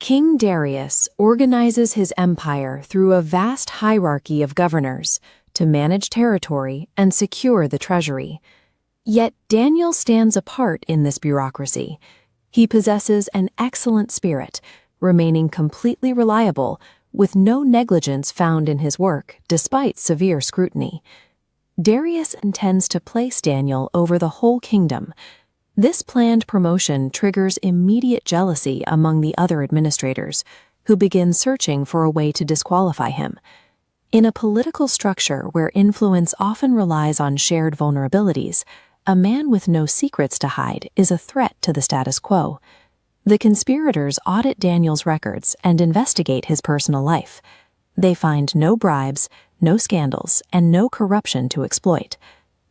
King Darius organizes his empire through a vast hierarchy of governors to manage territory and secure the treasury. Yet Daniel stands apart in this bureaucracy. He possesses an excellent spirit, remaining completely reliable, with no negligence found in his work despite severe scrutiny. Darius intends to place Daniel over the whole kingdom. This planned promotion triggers immediate jealousy among the other administrators, who begin searching for a way to disqualify him. In a political structure where influence often relies on shared vulnerabilities, a man with no secrets to hide is a threat to the status quo. The conspirators audit Daniel's records and investigate his personal life. They find no bribes, no scandals, and no corruption to exploit.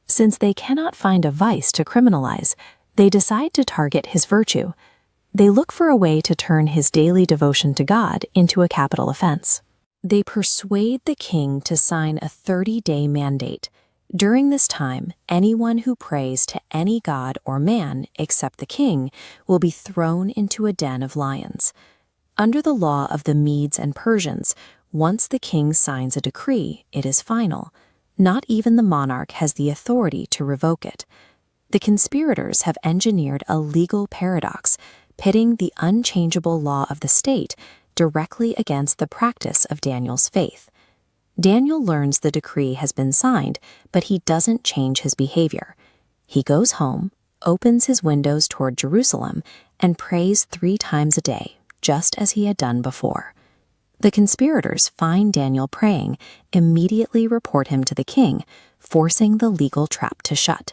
Since they cannot find a vice to criminalize, they decide to target his virtue. They look for a way to turn his daily devotion to God into a capital offense. They persuade the king to sign a 30-day mandate. During this time, anyone who prays to any god or man except the king will be thrown into a den of lions. Under the law of the Medes and Persians, once the king signs a decree, it is final. Not even the monarch has the authority to revoke it. The conspirators have engineered a legal paradox, pitting the unchangeable law of the state directly against the practice of Daniel's faith. Daniel learns the decree has been signed, but he doesn't change his behavior. He goes home, opens his windows toward Jerusalem, and prays 3 times a day, just as he had done before. The conspirators find Daniel praying, immediately report him to the king, forcing the legal trap to shut.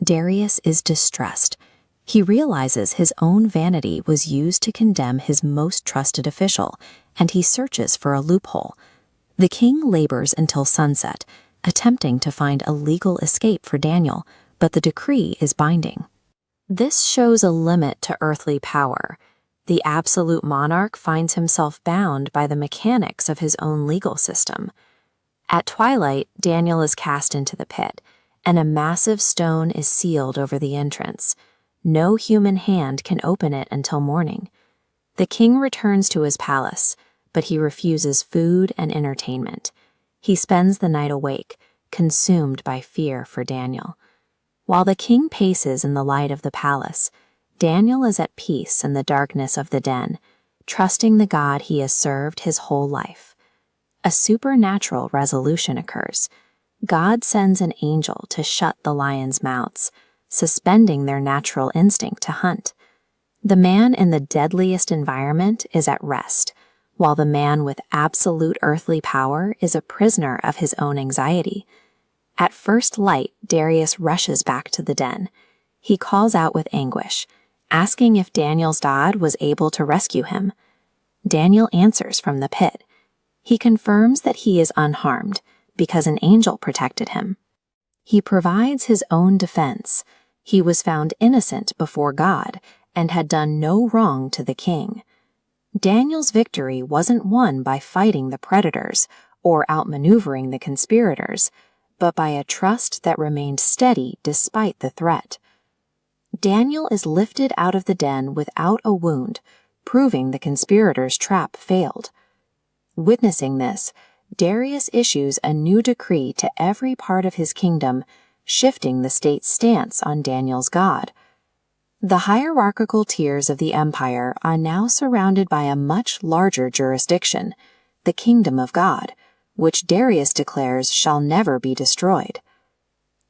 Darius is distressed. He realizes his own vanity was used to condemn his most trusted official, and he searches for a loophole. The king labors until sunset, attempting to find a legal escape for Daniel, but the decree is binding. This shows a limit to earthly power. The absolute monarch finds himself bound by the mechanics of his own legal system. At twilight, Daniel is cast into the pit, and a massive stone is sealed over the entrance. No human hand can open it until morning. The king returns to his palace, but he refuses food and entertainment. He spends the night awake, consumed by fear for Daniel. While the king paces in the light of the palace, Daniel is at peace in the darkness of the den, trusting the God he has served his whole life. A supernatural resolution occurs. God sends an angel to shut the lions' mouths, suspending their natural instinct to hunt. The man in the deadliest environment is at rest, while the man with absolute earthly power is a prisoner of his own anxiety. At first light, Darius rushes back to the den. He calls out with anguish, asking if Daniel's God was able to rescue him. Daniel answers from the pit. He confirms that he is unharmed, because an angel protected him. He provides his own defense. He was found innocent before God and had done no wrong to the king. Daniel's victory wasn't won by fighting the predators or outmaneuvering the conspirators, but by a trust that remained steady despite the threat. Daniel is lifted out of the den without a wound, proving the conspirators' trap failed. Witnessing this, Darius issues a new decree to every part of his kingdom, shifting the state's stance on Daniel's God. The hierarchical tiers of the empire are now surrounded by a much larger jurisdiction, the kingdom of God, which Darius declares shall never be destroyed.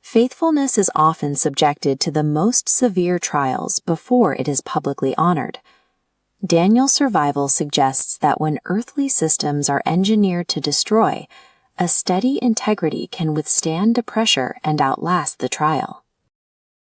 Faithfulness is often subjected to the most severe trials before it is publicly honored. Daniel's survival suggests that when earthly systems are engineered to destroy, a steady integrity can withstand the pressure and outlast the trial.